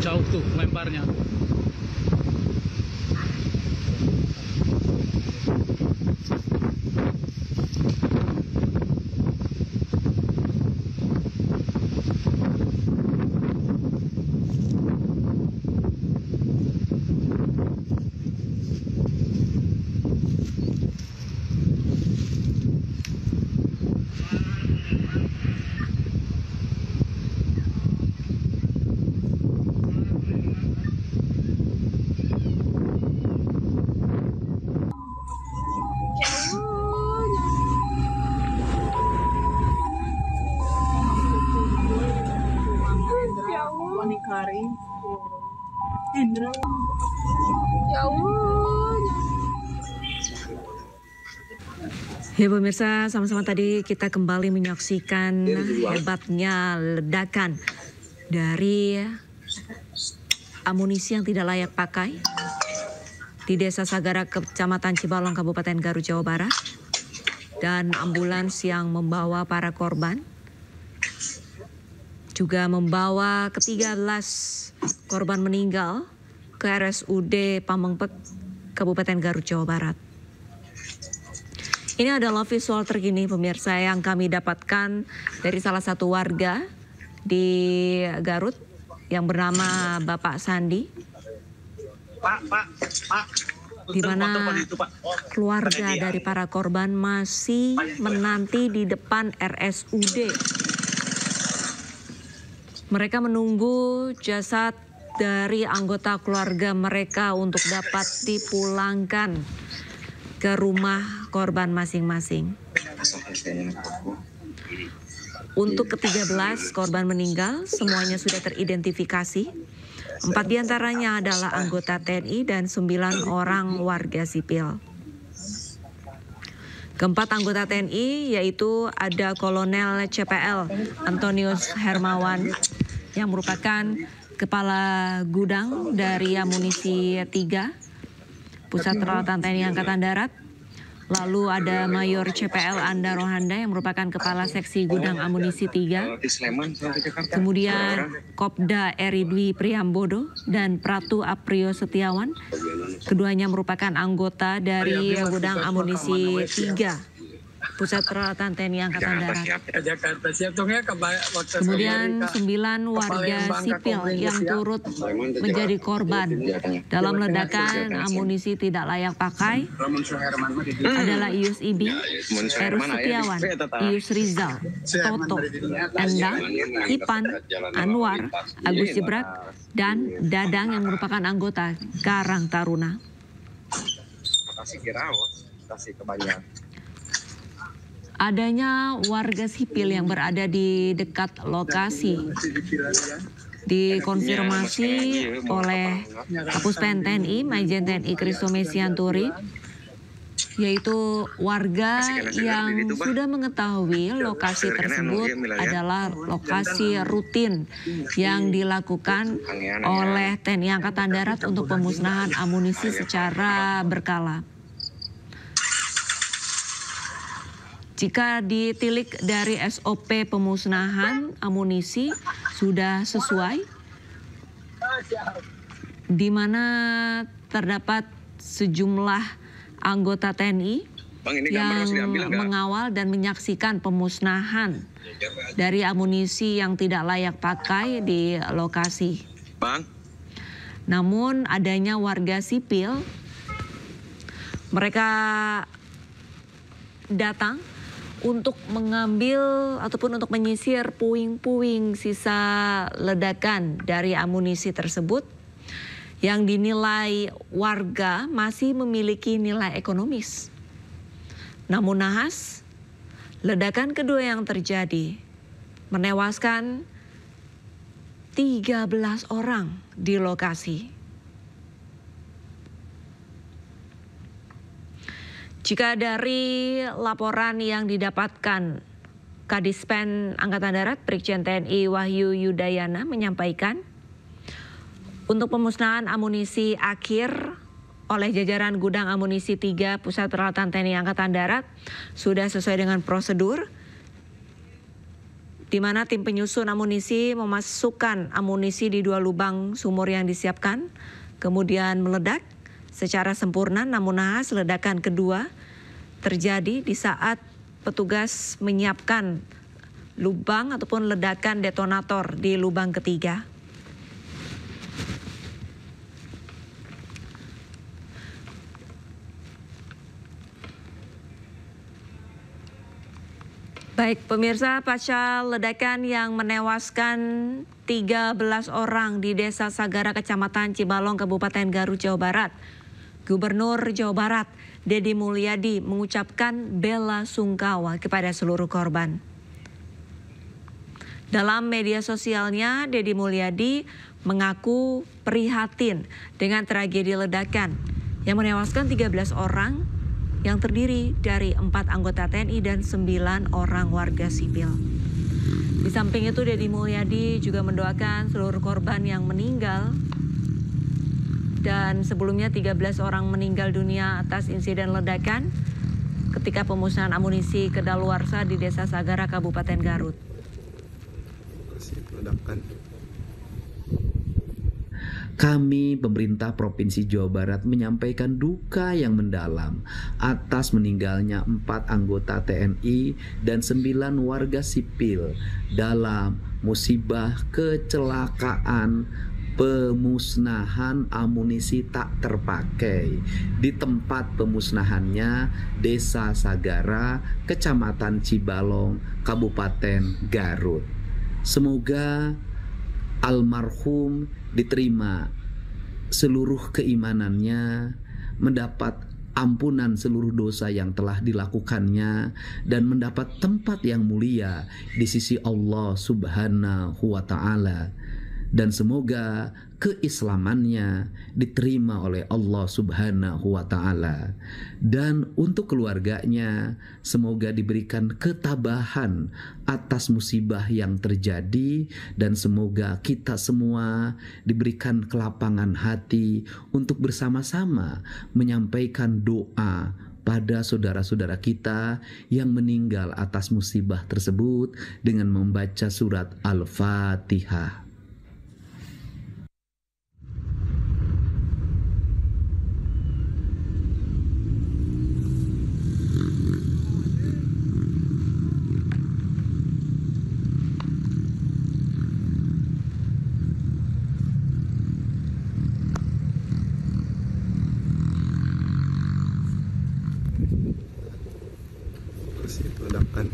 Jauh tuh lemparnya. Ya pemirsa, sama-sama tadi kita kembali menyaksikan hebatnya ledakan dari amunisi yang tidak layak pakai di Desa Sagara, Kecamatan Cibalong, Kabupaten Garut, Jawa Barat, dan ambulans yang membawa para korban juga membawa ke-13 korban meninggal ke RSUD Pamengpek, Kabupaten Garut, Jawa Barat. Ini adalah visual terkini pemirsa yang kami dapatkan dari salah satu warga di Garut yang bernama Bapak Sandi. Di mana keluarga dari para korban masih menanti di depan RSUD. Mereka menunggu jasad dari anggota keluarga mereka untuk dapat dipulangkan ke rumah korban masing-masing. Untuk ke-13 korban meninggal, semuanya sudah teridentifikasi. 4 diantaranya adalah anggota TNI dan 9 orang warga sipil. Keempat anggota TNI yaitu ada Kolonel CPL Antonius Hermawan yang merupakan Kepala Gudang dari Amunisi 3 Pusat Peralatan TNI Angkatan Darat. Lalu ada Mayor CPL Anda Rohanda yang merupakan Kepala Seksi Gudang Amunisi 3. Kemudian Kopda Eri Dwi Priambodo dan Pratu Aprio Setiawan. Keduanya merupakan anggota dari Gudang Amunisi 3 Pusat Peralatan TNI Angkatan Darat. Kemudian 9 warga sipil yang turut menjadi korban dalam ledakan amunisi tidak layak pakai adalah Ius Ibi, Heru Setiawan, Ius Rizal, Toto, Endang, Ipan, Anwar, Agus Jebrak, dan Dadang yang merupakan anggota Karang Taruna. Adanya warga sipil yang berada di dekat lokasi dikonfirmasi oleh Kapuspen TNI, Majen TNI Christomé Sianturi, yaitu warga yang sudah mengetahui lokasi tersebut adalah lokasi rutin yang dilakukan oleh TNI Angkatan Darat untuk pemusnahan amunisi secara berkala. Jika ditilik dari SOP pemusnahan amunisi sudah sesuai, di mana terdapat sejumlah anggota TNI yang mengawal dan menyaksikan pemusnahan dari amunisi yang tidak layak pakai di lokasi. Namun adanya warga sipil, mereka datang untuk mengambil ataupun untuk menyisir puing-puing sisa ledakan dari amunisi tersebut yang dinilai warga masih memiliki nilai ekonomis. Namun nahas, ledakan kedua yang terjadi menewaskan 13 orang di lokasi. Jika dari laporan yang didapatkan, Kadispen Angkatan Darat Brigjen TNI Wahyu Yudayana menyampaikan untuk pemusnahan amunisi akhir oleh jajaran Gudang Amunisi 3 Pusat Peralatan TNI Angkatan Darat sudah sesuai dengan prosedur. di mana tim penyusun amunisi memasukkan amunisi di 2 lubang sumur yang disiapkan, kemudian meledak secara sempurna. Namun naas ledakan kedua terjadi di saat petugas menyiapkan lubang ataupun ledakan detonator di lubang ketiga. Baik pemirsa, pasca ledakan yang menewaskan 13 orang di Desa Sagara, Kecamatan Cibalong, Kabupaten Garut, Jawa Barat, Gubernur Jawa Barat Deddy Mulyadi mengucapkan bela sungkawa kepada seluruh korban. Dalam media sosialnya, Deddy Mulyadi mengaku prihatin dengan tragedi ledakan yang menewaskan 13 orang yang terdiri dari 4 anggota TNI dan 9 orang warga sipil. Di samping itu, Deddy Mulyadi juga mendoakan seluruh korban yang meninggal dan sebelumnya 13 orang meninggal dunia atas insiden ledakan ketika pemusnahan amunisi kedaluarsa di Desa Sagara, Kabupaten Garut. Kami, pemerintah Provinsi Jawa Barat, menyampaikan duka yang mendalam atas meninggalnya 4 anggota TNI dan 9 warga sipil dalam musibah kecelakaan pemusnahan amunisi tak terpakai di tempat pemusnahannya Desa Sagara, Kecamatan Cibalong, Kabupaten Garut. Semoga almarhum diterima seluruh keimanannya, mendapat ampunan seluruh dosa yang telah dilakukannya, dan mendapat tempat yang mulia di sisi Allah Subhanahu wa Ta'ala. Dan semoga keislamannya diterima oleh Allah Subhanahu wa Ta'ala. Dan untuk keluarganya, semoga diberikan ketabahan atas musibah yang terjadi, dan semoga kita semua diberikan kelapangan hati untuk bersama-sama menyampaikan doa pada saudara-saudara kita yang meninggal atas musibah tersebut dengan membaca surat Al-Fatihah. Ledakan.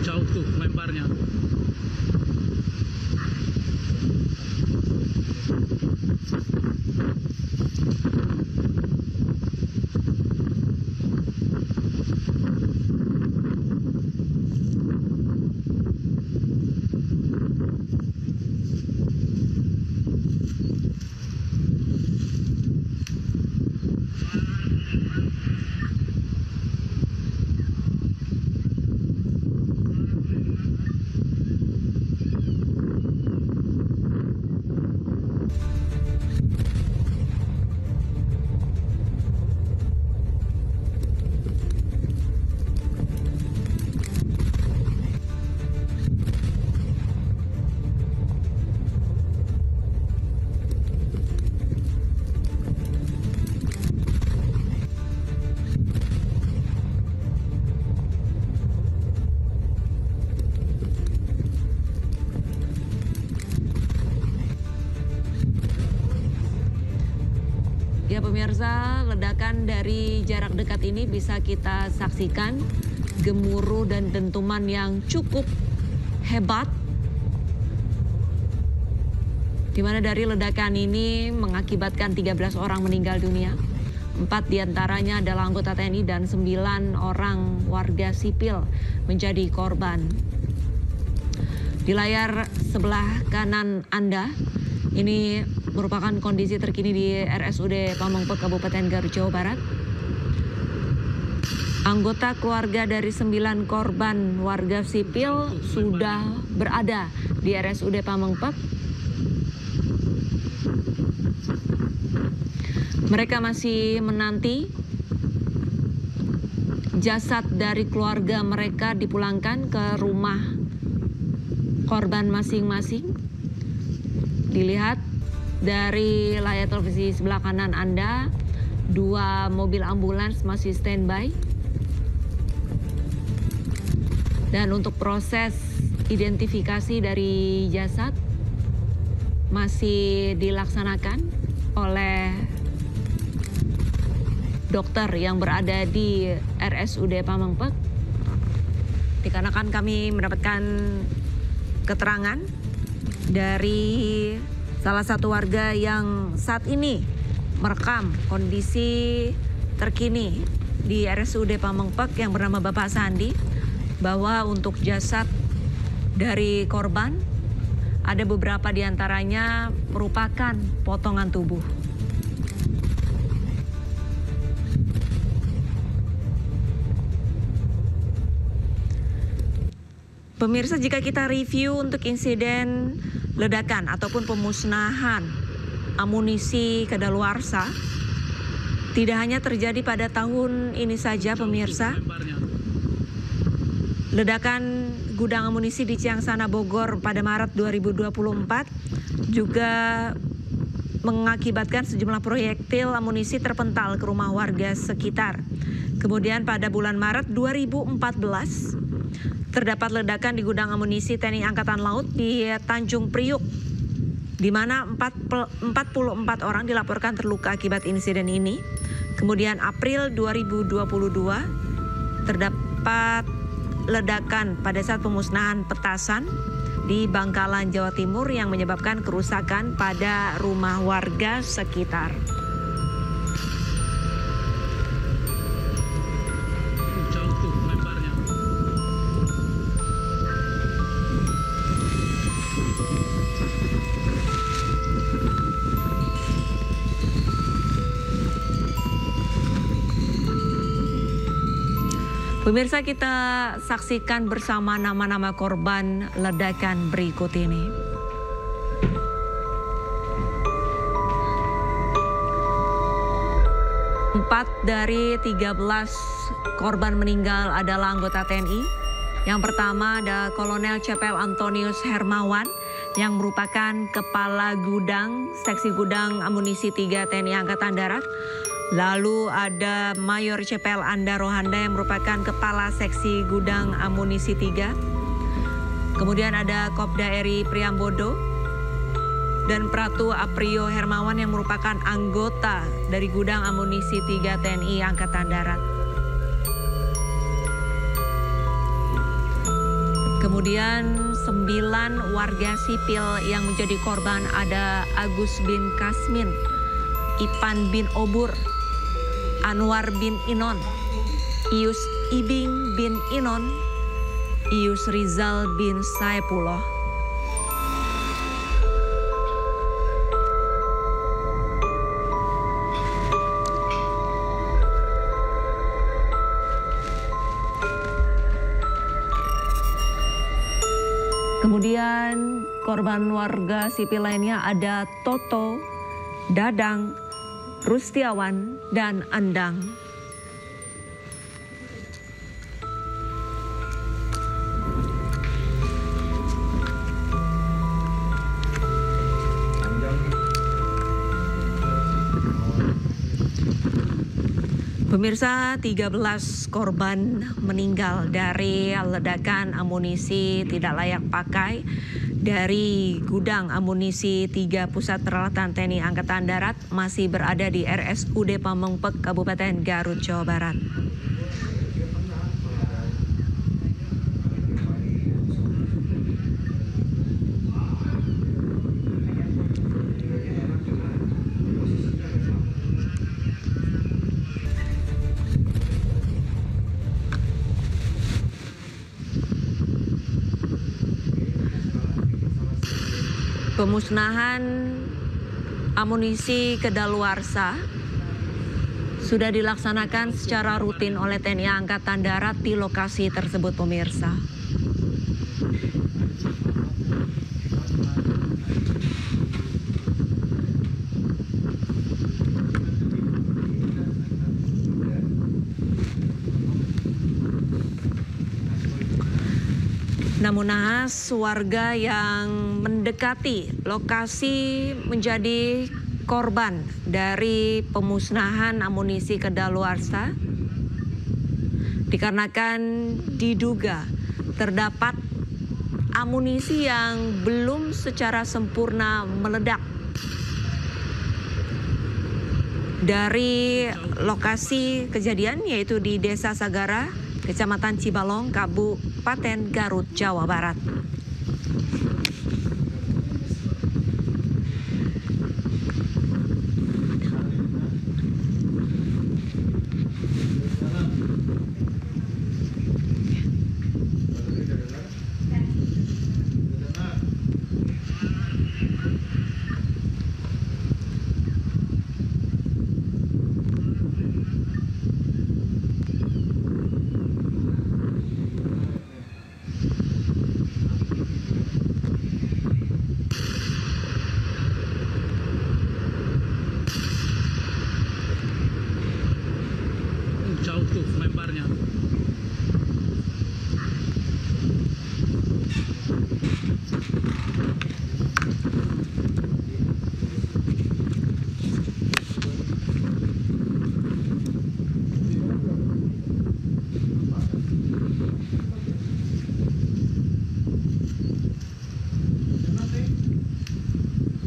Jauh tuh lemparnya. Pemirsa, ledakan dari jarak dekat ini bisa kita saksikan gemuruh dan dentuman yang cukup hebat, di mana dari ledakan ini mengakibatkan 13 orang meninggal dunia. 4 diantaranya adalah anggota TNI dan 9 orang warga sipil menjadi korban. Di layar sebelah kanan Anda, ini merupakan kondisi terkini di RSUD Pamengpeuk, Kabupaten Garut, Jawa Barat. Anggota keluarga dari 9 korban warga sipil sudah berada di RSUD Pamengpeuk. Mereka masih menanti jasad dari keluarga mereka dipulangkan ke rumah korban masing-masing. Dilihat dari layar televisi sebelah kanan Anda, 2 mobil ambulans masih standby. Dan untuk proses identifikasi dari jasad masih dilaksanakan oleh dokter yang berada di RSUD Pamengpeuk. Dikarenakan kami mendapatkan keterangan dari salah satu warga yang saat ini merekam kondisi terkini di RSUD Pamengpeuk yang bernama Bapak Sandi, bahwa untuk jasad dari korban ada beberapa diantaranya merupakan potongan tubuh. Pemirsa, jika kita review untuk insiden ledakan ataupun pemusnahan amunisi kadaluarsa, tidak hanya terjadi pada tahun ini saja, pemirsa. Ledakan gudang amunisi di Ciangsana, Bogor pada Maret 2024 juga mengakibatkan sejumlah proyektil amunisi terpental ke rumah warga sekitar. Kemudian pada bulan Maret 2014 terdapat ledakan di gudang amunisi TNI Angkatan Laut di Tanjung Priuk, di mana 44 orang dilaporkan terluka akibat insiden ini. Kemudian April 2022 terdapat ledakan pada saat pemusnahan petasan di Bangkalan, Jawa Timur yang menyebabkan kerusakan pada rumah warga sekitar. Jauh tuh lemparnya. Pemirsa, kita saksikan bersama nama-nama korban ledakan berikut ini. Empat dari 13 korban meninggal adalah anggota TNI. Yang pertama ada Kolonel CPL Antonius Hermawan yang merupakan Kepala Gudang, Seksi Gudang Amunisi 3 TNI Angkatan Darat. Lalu ada Mayor CPL Anda Rohanda yang merupakan Kepala Seksi Gudang Amunisi 3. Kemudian ada Kopda Eri Priambodo dan Pratu Aprio Hermawan yang merupakan anggota dari Gudang Amunisi 3 TNI Angkatan Darat. Kemudian 9 warga sipil yang menjadi korban ada Agus bin Kasmin, Ipan bin Obur, Anwar bin Inon, Ius Ibing bin Inon, Ius Rizal bin Saepullah. Kemudian korban warga sipil lainnya ada Toto, Dadang, Rustiawan, dan Andang. Pemirsa, 13 korban meninggal dari ledakan amunisi tidak layak pakai dari gudang amunisi 3 Pusat Peralatan TNI Angkatan Darat masih berada di RSUD Pamengpek, Kabupaten Garut, Jawa Barat. Pemusnahan amunisi kedaluarsa sudah dilaksanakan secara rutin oleh TNI Angkatan Darat di lokasi tersebut, pemirsa. Namun naas, warga yang mendekati lokasi menjadi korban dari pemusnahan amunisi kedaluarsa dikarenakan diduga terdapat amunisi yang belum secara sempurna meledak. Dari lokasi kejadian yaitu di Desa Sagara, Kecamatan Cibalong, Kabupaten Garut, Jawa Barat. Jauh tuh lebarnya.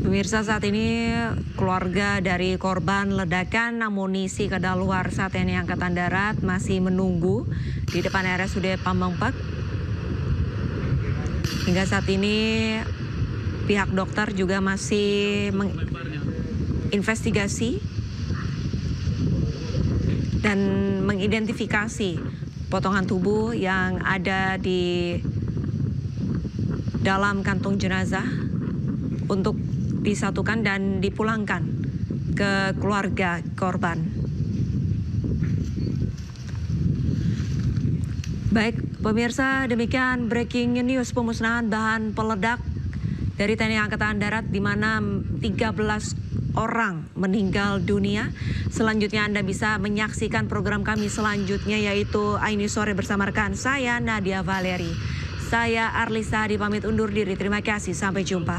Pemirsa, saat ini keluarga dari korban ledakan amunisi kedaluarsa TNI Angkatan Darat masih menunggu di depan RSUD Pamengpek. Hingga saat ini pihak dokter juga masih menginvestigasi dan mengidentifikasi potongan tubuh yang ada di dalam kantung jenazah untuk disatukan dan dipulangkan ke keluarga korban. Baik, pemirsa, demikian breaking news pemusnahan bahan peledak dari TNI Angkatan Darat di mana 13 orang meninggal dunia. Selanjutnya Anda bisa menyaksikan program kami selanjutnya yaitu Aini Sore bersama rekan saya Nadia Valeri. Saya Arlisa dipamit undur diri. Terima kasih, sampai jumpa.